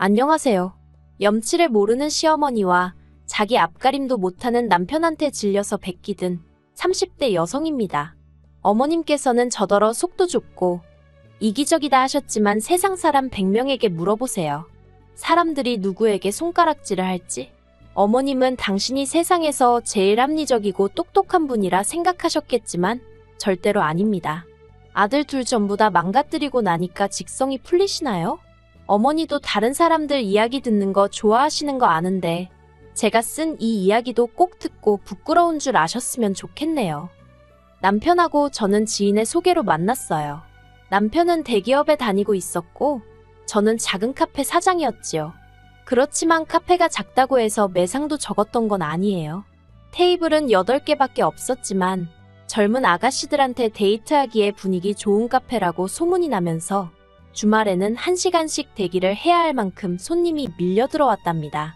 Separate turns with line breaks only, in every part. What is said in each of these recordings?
안녕하세요. 염치를 모르는 시어머니와 자기 앞가림도 못하는 남편한테 질려서 베끼든 30대 여성입니다. 어머님께서는 저더러 속도 좁고 이기적이다 하셨지만 세상 사람 100명에게 물어보세요. 사람들이 누구에게 손가락질을 할지. 어머님은 당신이 세상에서 제일 합리적이고 똑똑한 분이라 생각하셨겠지만 절대로 아닙니다. 아들 둘 전부 다 망가뜨리고 나니까 직성이 풀리시나요? 어머니도 다른 사람들 이야기 듣는 거 좋아하시는 거 아는데 제가 쓴 이 이야기도 꼭 듣고 부끄러운 줄 아셨으면 좋겠네요. 남편하고 저는 지인의 소개로 만났어요. 남편은 대기업에 다니고 있었고 저는 작은 카페 사장이었지요. 그렇지만 카페가 작다고 해서 매상도 적었던 건 아니에요. 테이블은 8개밖에 없었지만 젊은 아가씨들한테 데이트하기에 분위기 좋은 카페라고 소문이 나면서 주말에는 1시간씩 대기를 해야 할 만큼 손님이 밀려 들어왔답니다.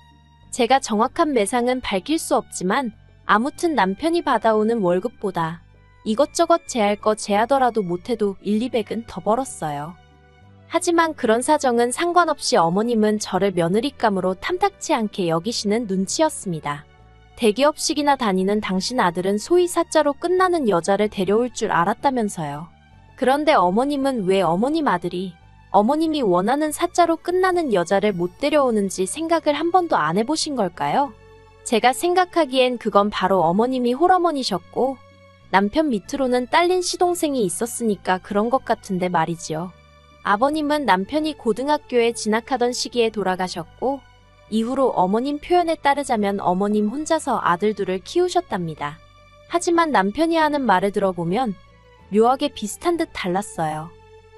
제가 정확한 매상은 밝힐 수 없지만 아무튼 남편이 받아오는 월급보다 이것저것 제할 거 제하더라도 못해도 1,200은 더 벌었어요. 하지만 그런 사정은 상관없이 어머님은 저를 며느리감으로 탐탁치 않게 여기시는 눈치였습니다. 대기업식이나 다니는 당신 아들은 소위 사자로 끝나는 여자를 데려올 줄 알았다면서요. 그런데 어머님은 왜 어머님 아들이 어머님이 원하는 사자로 끝나는 여자를 못 데려오는지 생각을 한 번도 안 해보신 걸까요? 제가 생각하기엔 그건 바로 어머님이 홀어머니셨고 남편 밑으로는 딸린 시동생이 있었으니까 그런 것 같은데 말이지요. 아버님은 남편이 고등학교에 진학하던 시기에 돌아가셨고 이후로 어머님 표현에 따르자면 어머님 혼자서 아들 둘을 키우셨답니다. 하지만 남편이 하는 말을 들어보면 묘하게 비슷한 듯 달랐어요.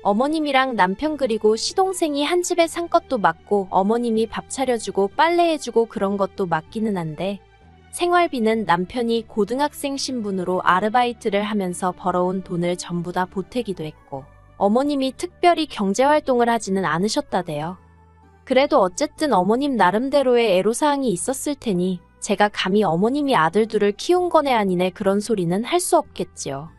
어머님이랑 남편 그리고 시동생이 한 집에 산 것도 맞고 어머님이 밥 차려주고 빨래해주고 그런 것도 맞기는 한데 생활비는 남편이 고등학생 신분으로 아르바이트를 하면서 벌어온 돈을 전부 다 보태기도 했고 어머님이 특별히 경제활동을 하지는 않으셨다대요. 그래도 어쨌든 어머님 나름대로의 애로사항이 있었을 테니 제가 감히 어머님이 아들 둘을 키운 거네 아니네 그런 소리는 할 수 없겠지요.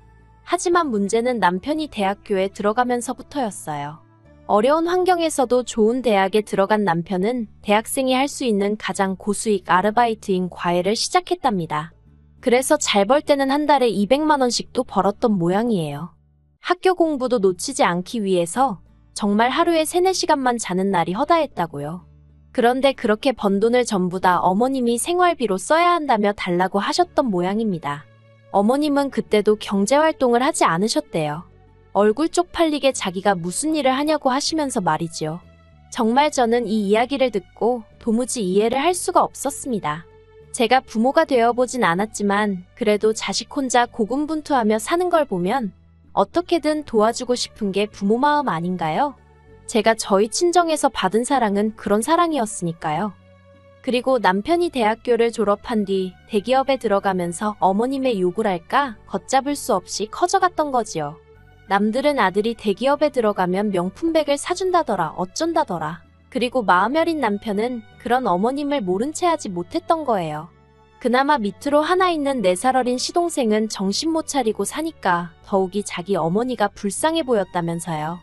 하지만 문제는 남편이 대학교에 들어가면서부터였어요. 어려운 환경에서도 좋은 대학에 들어간 남편은 대학생이 할 수 있는 가장 고수익 아르바이트인 과외를 시작했답니다. 그래서 잘 벌 때는 한 달에 200만 원씩도 벌었던 모양이에요. 학교 공부도 놓치지 않기 위해서 정말 하루에 3, 4시간만 자는 날이 허다했다고요. 그런데 그렇게 번 돈을 전부 다 어머님이 생활비로 써야 한다며 달라고 하셨던 모양입니다. 어머님은 그때도 경제활동을 하지 않으셨대요. 얼굴 쪽팔리게 자기가 무슨 일을 하냐고 하시면서 말이지요. 정말 저는 이 이야기를 듣고 도무지 이해를 할 수가 없었습니다. 제가 부모가 되어보진 않았지만 그래도 자식 혼자 고군분투하며 사는 걸 보면 어떻게든 도와주고 싶은 게 부모 마음 아닌가요? 제가 저희 친정에서 받은 사랑은 그런 사랑이었으니까요. 그리고 남편이 대학교를 졸업한 뒤 대기업에 들어가면서 어머님의 욕을 할까 걷잡을 수 없이 커져갔던 거지요. 남들은 아들이 대기업에 들어가면 명품백을 사준다더라 어쩐다더라. 그리고 마음 여린 남편은 그런 어머님을 모른 채 하지 못했던 거예요. 그나마 밑으로 하나 있는 4살 어린 시동생은 정신 못 차리고 사니까 더욱이 자기 어머니가 불쌍해 보였다면서요.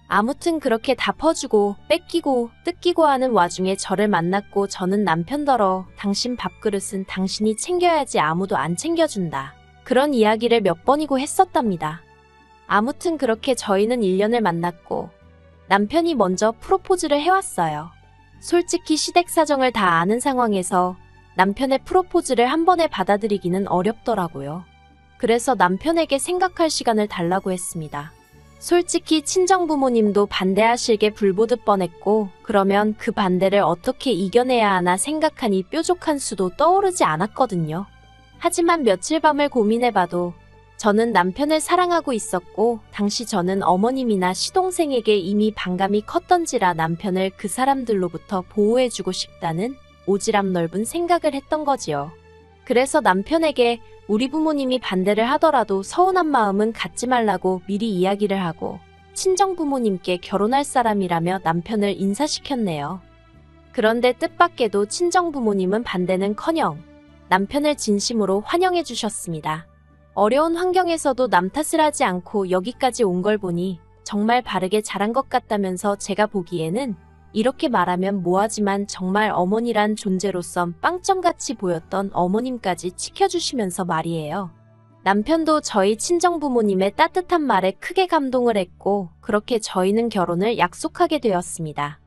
아무튼 그렇게 다 퍼주고 뺏기고 뜯기고 하는 와중에 저를 만났고 저는 남편더러 당신 밥그릇은 당신이 챙겨야지 아무도 안 챙겨준다. 그런 이야기를 몇 번이고 했었답니다. 아무튼 그렇게 저희는 1년을 만났고 남편이 먼저 프로포즈를 해왔어요. 솔직히 시댁 사정을 다 아는 상황에서 남편의 프로포즈를 한 번에 받아들이기는 어렵더라고요. 그래서 남편에게 생각할 시간을 달라고 했습니다. 솔직히 친정부모님도 반대하실 게 불보듯 뻔했고 그러면 그 반대를 어떻게 이겨내야 하나 생각하니 뾰족한 수도 떠오르지 않았거든요. 하지만 며칠 밤을 고민해봐도 저는 남편을 사랑하고 있었고 당시 저는 어머님이나 시동생에게 이미 반감이 컸던지라 남편을 그 사람들로부터 보호해주고 싶다는 오지랖 넓은 생각을 했던 거지요. 그래서 남편에게 우리 부모님이 반대를 하더라도 서운한 마음은 갖지 말라고 미리 이야기를 하고 친정 부모님께 결혼할 사람이라며 남편을 인사시켰네요. 그런데 뜻밖에도 친정 부모님은 반대는커녕 남편을 진심으로 환영해 주셨습니다. 어려운 환경에서도 남 탓을 하지 않고 여기까지 온 걸 보니 정말 바르게 자란 것 같다면서 제가 보기에는 이렇게 말하면 뭐하지만 정말 어머니란 존재로서 빵점같이 보였던 어머님까지 지켜주시면서 말이에요. 남편도 저희 친정부모님의 따뜻한 말에 크게 감동을 했고 그렇게 저희는 결혼을 약속하게 되었습니다.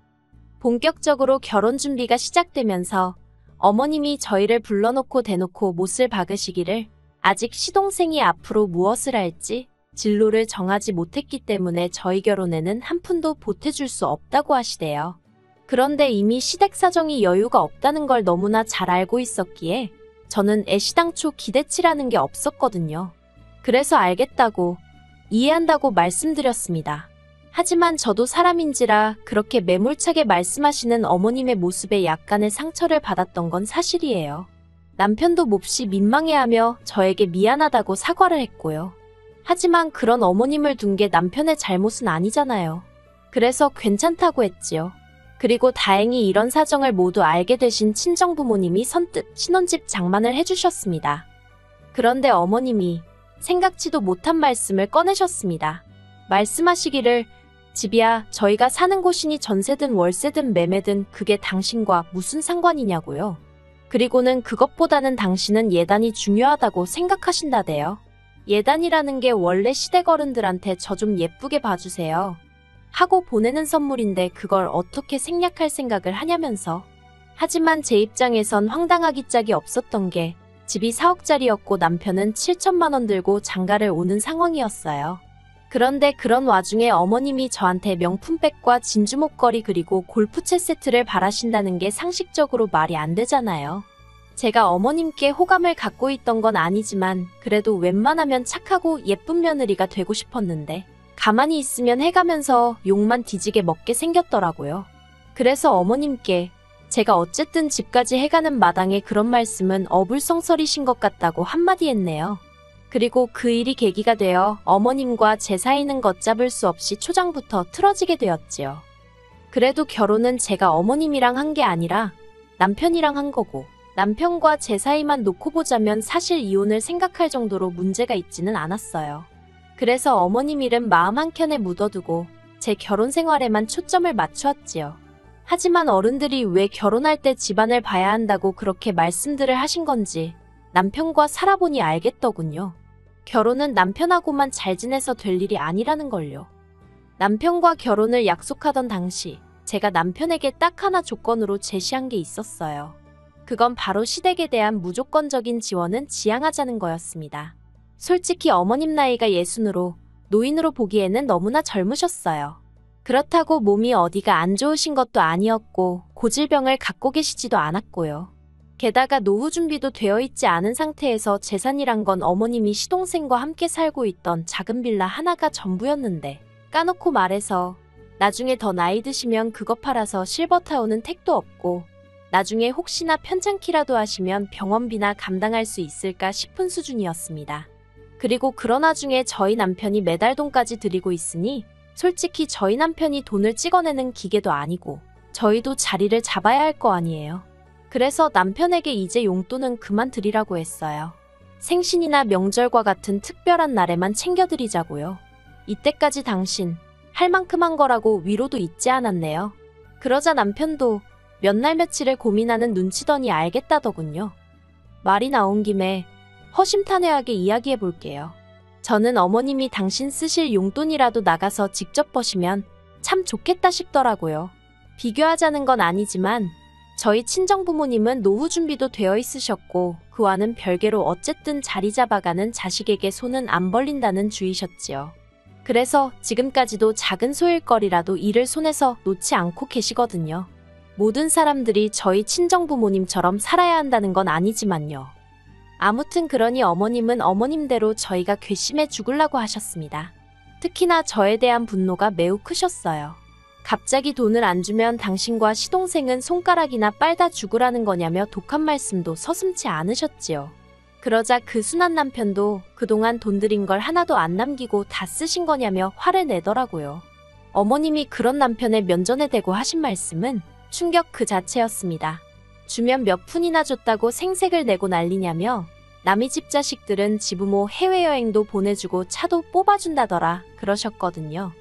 본격적으로 결혼 준비가 시작되면서 어머님이 저희를 불러놓고 대놓고 못을 박으시기를 아직 시동생이 앞으로 무엇을 할지 진로를 정하지 못했기 때문에 저희 결혼에는 한 푼도 보태줄 수 없다고 하시대요. 그런데 이미 시댁 사정이 여유가 없다는 걸 너무나 잘 알고 있었기에 저는 애시당초 기대치라는 게 없었거든요. 그래서 알겠다고, 이해한다고 말씀드렸습니다. 하지만 저도 사람인지라 그렇게 매몰차게 말씀하시는 어머님의 모습에 약간의 상처를 받았던 건 사실이에요. 남편도 몹시 민망해하며 저에게 미안하다고 사과를 했고요. 하지만 그런 어머님을 둔 게 남편의 잘못은 아니잖아요. 그래서 괜찮다고 했지요. 그리고 다행히 이런 사정을 모두 알게 되신 친정부모님이 선뜻 신혼집 장만을 해주셨습니다. 그런데 어머님이 생각지도 못한 말씀을 꺼내셨습니다. 말씀하시기를 집이야 저희가 사는 곳이니 전세든 월세든 매매든 그게 당신과 무슨 상관이냐고요. 그리고는 그것보다는 당신은 예단이 중요하다고 생각하신다대요. 예단이라는 게 원래 시댁 어른들한테 저 좀 예쁘게 봐주세요 하고 보내는 선물인데 그걸 어떻게 생략할 생각을 하냐면서. 하지만 제 입장에선 황당하기 짝이 없었던 게 집이 4억짜리였고 남편은 7천만 원 들고 장가를 오는 상황이었어요. 그런데 그런 와중에 어머님이 저한테 명품백과 진주 목걸이 그리고 골프채 세트를 바라신다는 게 상식적으로 말이 안 되잖아요. 제가 어머님께 호감을 갖고 있던 건 아니지만 그래도 웬만하면 착하고 예쁜 며느리가 되고 싶었는데 가만히 있으면 해가면서 욕만 뒤지게 먹게 생겼더라고요. 그래서 어머님께 제가 어쨌든 집까지 해가는 마당에 그런 말씀은 어불성설이신 것 같다고 한마디 했네요. 그리고 그 일이 계기가 되어 어머님과 제 사이는 걷잡을 수 없이 초장부터 틀어지게 되었지요. 그래도 결혼은 제가 어머님이랑 한 게 아니라 남편이랑 한 거고 남편과 제 사이만 놓고 보자면 사실 이혼을 생각할 정도로 문제가 있지는 않았어요. 그래서 어머님 일은 마음 한켠에 묻어두고 제 결혼 생활에만 초점을 맞추었지요. 하지만 어른들이 왜 결혼할 때 집안을 봐야 한다고 그렇게 말씀들을 하신 건지 남편과 살아보니 알겠더군요. 결혼은 남편하고만 잘 지내서 될 일이 아니라는 걸요. 남편과 결혼을 약속하던 당시 제가 남편에게 딱 하나 조건으로 제시한 게 있었어요. 그건 바로 시댁에 대한 무조건적인 지원은 지양하자는 거였습니다. 솔직히 어머님 나이가 60으로 노인으로 보기에는 너무나 젊으셨어요. 그렇다고 몸이 어디가 안 좋으신 것도 아니었고 고질병을 갖고 계시지도 않았고요. 게다가 노후 준비도 되어 있지 않은 상태에서 재산이란 건 어머님이 시동생과 함께 살고 있던 작은 빌라 하나가 전부였는데 까놓고 말해서 나중에 더 나이 드시면 그거 팔아서 실버타운은 택도 없고 나중에 혹시나 편찮기라도 하시면 병원비나 감당할 수 있을까 싶은 수준이었습니다. 그리고 그런 와중에 저희 남편이 매달 돈까지 들이고 있으니 솔직히 저희 남편이 돈을 찍어내는 기계도 아니고 저희도 자리를 잡아야 할 거 아니에요. 그래서 남편에게 이제 용돈은 그만 드리라고 했어요. 생신이나 명절과 같은 특별한 날에만 챙겨드리자고요. 이때까지 당신 할 만큼 한 거라고 위로도 잊지 않았네요. 그러자 남편도 몇 날 며칠을 고민하는 눈치더니 알겠다더군요. 말이 나온 김에 허심탄회하게 이야기해 볼게요. 저는 어머님이 당신 쓰실 용돈이라도 나가서 직접 버시면 참 좋겠다 싶더라고요. 비교하자는 건 아니지만 저희 친정부모님은 노후 준비도 되어 있으셨고 그와는 별개로 어쨌든 자리 잡아가는 자식에게 손은 안 벌린다는 주의셨지요. 그래서 지금까지도 작은 소일거리라도 일을 손에서 놓지 않고 계시거든요. 모든 사람들이 저희 친정부모님처럼 살아야 한다는 건 아니지만요. 아무튼 그러니 어머님은 어머님대로 저희가 괘씸해 죽으려고 하셨습니다. 특히나 저에 대한 분노가 매우 크셨어요. 갑자기 돈을 안 주면 당신과 시동생은 손가락이나 빨다 죽으라는 거냐며 독한 말씀도 서슴지 않으셨지요. 그러자 그 순한 남편도 그동안 돈 들인 걸 하나도 안 남기고 다 쓰신 거냐며 화를 내더라고요. 어머님이 그런 남편의 면전에 대고 하신 말씀은 충격 그 자체였습니다. 주면 몇 푼이나 줬다고 생색을 내고 난리냐며 남의 집 자식들은 지부모 해외여행도 보내주고 차도 뽑아준다더라 그러셨거든요.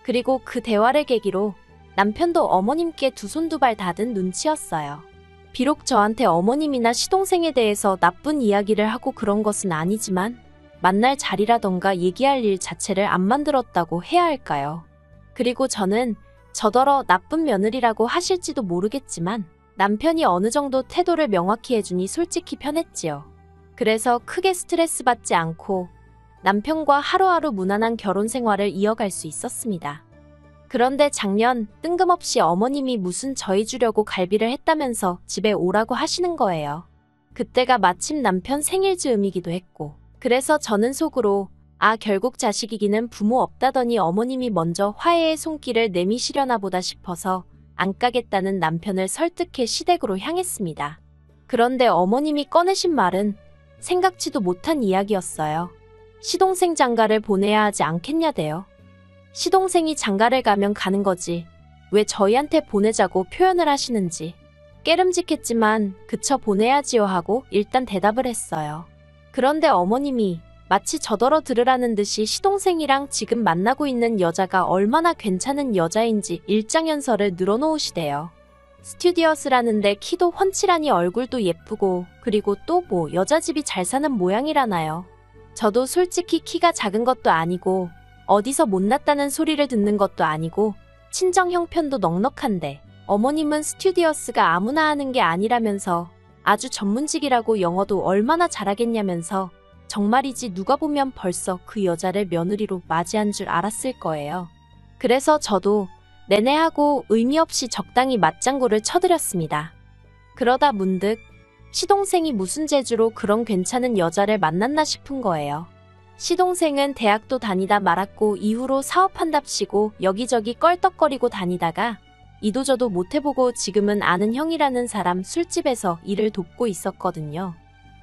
그리고 그 대화를 계기로 남편도 어머님께 두 손 두 발 닫은 눈치였어요. 비록 저한테 어머님이나 시동생에 대해서 나쁜 이야기를 하고 그런 것은 아니지만 만날 자리라던가 얘기할 일 자체를 안 만들었다고 해야 할까요? 그리고 저는 저더러 나쁜 며느리라고 하실지도 모르겠지만 남편이 어느 정도 태도를 명확히 해주니 솔직히 편했지요. 그래서 크게 스트레스 받지 않고 남편과 하루하루 무난한 결혼 생활을 이어갈 수 있었습니다. 그런데 작년 뜬금없이 어머님이 무슨 저희 주려고 갈비를 했다면서 집에 오라고 하시는 거예요. 그때가 마침 남편 생일 즈음이기도 했고 그래서 저는 속으로 결국 자식이기는 부모 없다더니 어머님이 먼저 화해의 손길을 내미시려나 보다 싶어서 안 까겠다는 남편을 설득해 시댁으로 향했습니다. 그런데 어머님이 꺼내신 말은 생각지도 못한 이야기였어요. 시동생 장가를 보내야 하지 않겠냐대요. 시동생이 장가를 가면 가는 거지 왜 저희한테 보내자고 표현을 하시는지. 깨름직했지만 그쳐 보내야지요 하고 일단 대답을 했어요. 그런데 어머님이 마치 저더러 들으라는 듯이 시동생이랑 지금 만나고 있는 여자가 얼마나 괜찮은 여자인지 일장연설을 늘어놓으시대요. 스튜디어스라는데 키도 훤칠하니 얼굴도 예쁘고 그리고 또 뭐 여자집이 잘 사는 모양이라나요. 저도 솔직히 키가 작은 것도 아니고 어디서 못났다는 소리를 듣는 것도 아니고 친정 형편도 넉넉한데 어머님은 스튜디어스가 아무나 하는 게 아니라면서 아주 전문직이라고 영어도 얼마나 잘하겠냐면서 정말이지 누가 보면 벌써 그 여자를 며느리로 맞이한 줄 알았을 거예요. 그래서 저도 내내 하고 의미 없이 적당히 맞장구를 쳐드렸습니다. 그러다 문득 시동생이 무슨 재주로 그런 괜찮은 여자를 만났나 싶은 거예요. 시동생은 대학도 다니다 말았고 이후로 사업한답시고 여기저기 껄떡거리고 다니다가 이도저도 못해보고 지금은 아는 형이라는 사람 술집에서 일을 돕고 있었거든요.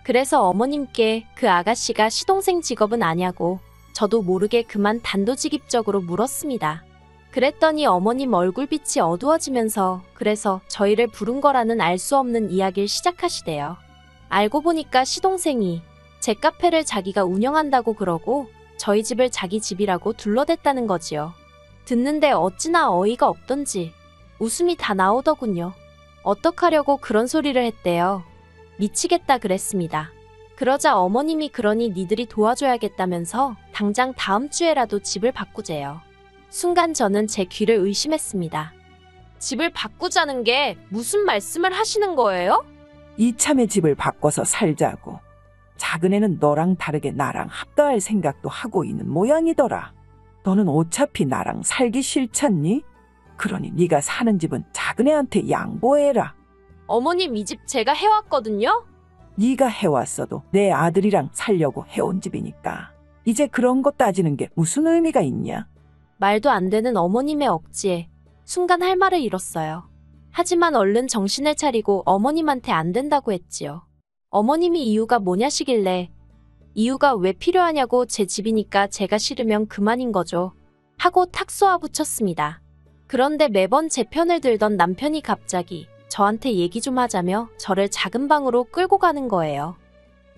그래서 어머님께 그 아가씨가 시동생 직업은 아냐고 저도 모르게 그만 단도직입적으로 물었습니다. 그랬더니 어머님 얼굴빛이 어두워지면서 그래서 저희를 부른 거라는 알 수 없는 이야기를 시작하시대요. 알고 보니까 시동생이 제 카페를 자기가 운영한다고 그러고 저희 집을 자기 집이라고 둘러댔다는 거지요. 듣는데 어찌나 어이가 없던지 웃음이 다 나오더군요. 어떡하려고 그런 소리를 했대요. 미치겠다 그랬습니다. 그러자 어머님이 그러니 니들이 도와줘야겠다면서 당장 다음 주에라도 집을 바꾸재요. 순간 저는 제 귀를 의심했습니다. 집을 바꾸자는 게 무슨 말씀을 하시는 거예요?
이참에 집을 바꿔서 살자고. 작은 애는 너랑 다르게 나랑 합가할 생각도 하고 있는 모양이더라. 너는 어차피 나랑 살기 싫잖니? 그러니 네가 사는 집은 작은 애한테 양보해라.
어머님 이 집 제가 해왔거든요?
네가 해왔어도 내 아들이랑 살려고 해온 집이니까 이제 그런 거 따지는 게 무슨 의미가 있냐?
말도 안 되는 어머님의 억지에 순간 할 말을 잃었어요. 하지만 얼른 정신을 차리고 어머님한테 안 된다고 했지요. 어머님이 이유가 뭐냐시길래 이유가 왜 필요하냐고 제 집이니까 제가 싫으면 그만인 거죠. 하고 탁 쏘아붙였습니다. 그런데 매번 제 편을 들던 남편이 갑자기 저한테 얘기 좀 하자며 저를 작은 방으로 끌고 가는 거예요.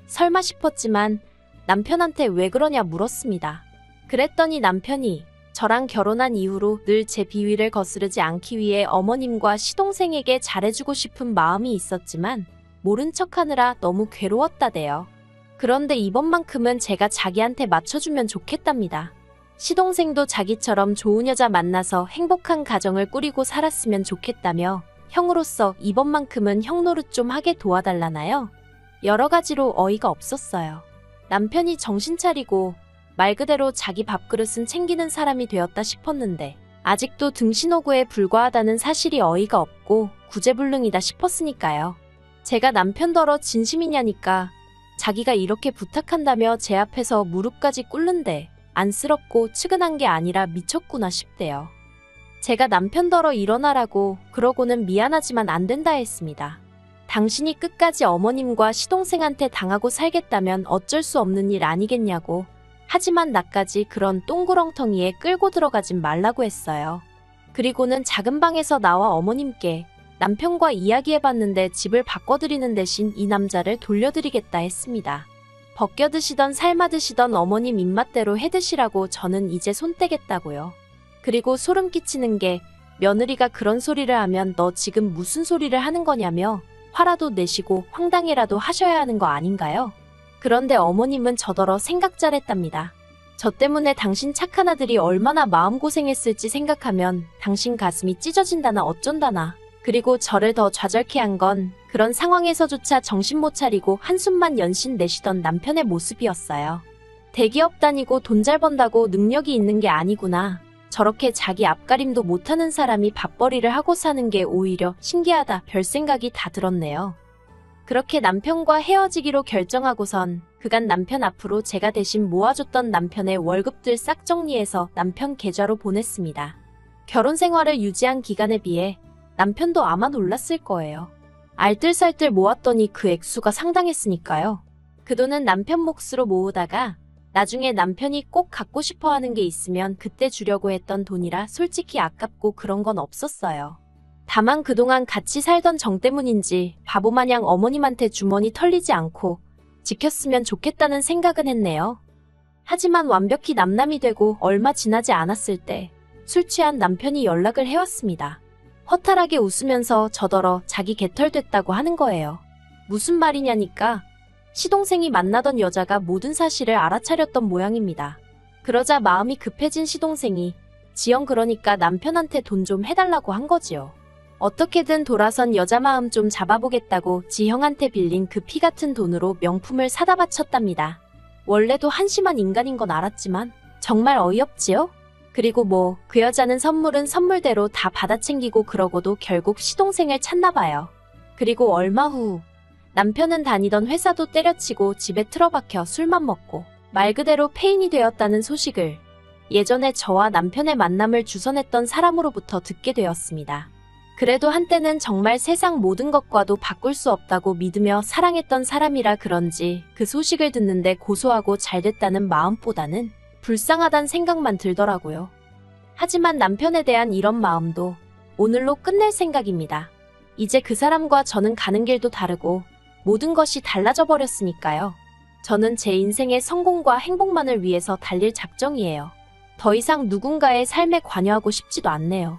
설마 싶었지만 남편한테 왜 그러냐 물었습니다. 그랬더니 남편이 저랑 결혼한 이후로 늘 제 비위를 거스르지 않기 위해 어머님과 시동생에게 잘해주고 싶은 마음이 있었지만 모른 척하느라 너무 괴로웠다대요. 그런데 이번만큼은 제가 자기한테 맞춰주면 좋겠답니다. 시동생도 자기처럼 좋은 여자 만나서 행복한 가정을 꾸리고 살았으면 좋겠다며 형으로서 이번만큼은 형 노릇 좀 하게 도와달라나요? 여러 가지로 어이가 없었어요. 남편이 정신 차리고 말 그대로 자기 밥그릇은 챙기는 사람이 되었다 싶었는데 아직도 등신오구에 불과하다는 사실이 어이가 없고 구제불능이다 싶었으니까요. 제가 남편더러 진심이냐니까 자기가 이렇게 부탁한다며 제 앞에서 무릎까지 꿇는데 안쓰럽고 측은한 게 아니라 미쳤구나 싶대요. 제가 남편더러 일어나라고 그러고는 미안하지만 안 된다 했습니다. 당신이 끝까지 어머님과 시동생한테 당하고 살겠다면 어쩔 수 없는 일 아니겠냐고. 하지만 나까지 그런 똥구렁텅이에 끌고 들어가진 말라고 했어요. 그리고는 작은 방에서 나와 어머님께 남편과 이야기해봤는데 집을 바꿔드리는 대신 이 남자를 돌려드리겠다 했습니다. 벗겨드시던 삶아드시던 어머님 입맛대로 해드시라고 저는 이제 손 떼겠다고요. 그리고 소름 끼치는 게 며느리가 그런 소리를 하면 너 지금 무슨 소리를 하는 거냐며 화라도 내시고 황당해라도 하셔야 하는 거 아닌가요? 그런데 어머님은 저더러 생각 잘했답니다. 저 때문에 당신 착한 아들이 얼마나 마음고생했을지 생각하면 당신 가슴이 찢어진다나 어쩐다나. 그리고 저를 더 좌절케 한 건 그런 상황에서조차 정신 못 차리고 한숨만 연신 내쉬던 남편의 모습이었어요. 대기업 다니고 돈 잘 번다고 능력이 있는 게 아니구나. 저렇게 자기 앞가림도 못하는 사람이 밥벌이를 하고 사는 게 오히려 신기하다. 별 생각이 다 들었네요. 그렇게 남편과 헤어지기로 결정하고선 그간 남편 앞으로 제가 대신 모아줬던 남편의 월급들 싹 정리해서 남편 계좌로 보냈습니다. 결혼 생활을 유지한 기간에 비해 남편도 아마 놀랐을 거예요. 알뜰살뜰 모았더니 그 액수가 상당했으니까요. 그 돈은 남편 몫으로 모으다가 나중에 남편이 꼭 갖고 싶어 하는 게 있으면 그때 주려고 했던 돈이라 솔직히 아깝고 그런 건 없었어요. 다만 그동안 같이 살던 정 때문인지 바보마냥 어머님한테 주머니 털리지 않고 지켰으면 좋겠다는 생각은 했네요. 하지만 완벽히 남남이 되고 얼마 지나지 않았을 때 술 취한 남편이 연락을 해왔습니다. 허탈하게 웃으면서 저더러 자기 개털됐다고 하는 거예요. 무슨 말이냐니까 시동생이 만나던 여자가 모든 사실을 알아차렸던 모양입니다. 그러자 마음이 급해진 시동생이 지영 그러니까 남편한테 돈 좀 해달라고 한 거지요. 어떻게든 돌아선 여자 마음 좀 잡아보겠다고 지형한테 빌린 그 피 같은 돈으로 명품을 사다 바쳤답니다. 원래도 한심한 인간인 건 알았지만 정말 어이없지요? 그리고 뭐 그 여자는 선물은 선물대로 다 받아 챙기고 그러고도 결국 시동생을 찾나 봐요. 그리고 얼마 후 남편은 다니던 회사도 때려치고 집에 틀어박혀 술만 먹고 말 그대로 폐인이 되었다는 소식을 예전에 저와 남편의 만남을 주선했던 사람으로부터 듣게 되었습니다. 그래도 한때는 정말 세상 모든 것과도 바꿀 수 없다고 믿으며 사랑했던 사람이라 그런지 그 소식을 듣는데 고소하고 잘됐다는 마음보다는 불쌍하단 생각만 들더라고요. 하지만 남편에 대한 이런 마음도 오늘로 끝낼 생각입니다. 이제 그 사람과 저는 가는 길도 다르고 모든 것이 달라져 버렸으니까요. 저는 제 인생의 성공과 행복만을 위해서 달릴 작정이에요. 더 이상 누군가의 삶에 관여하고 싶지도 않네요.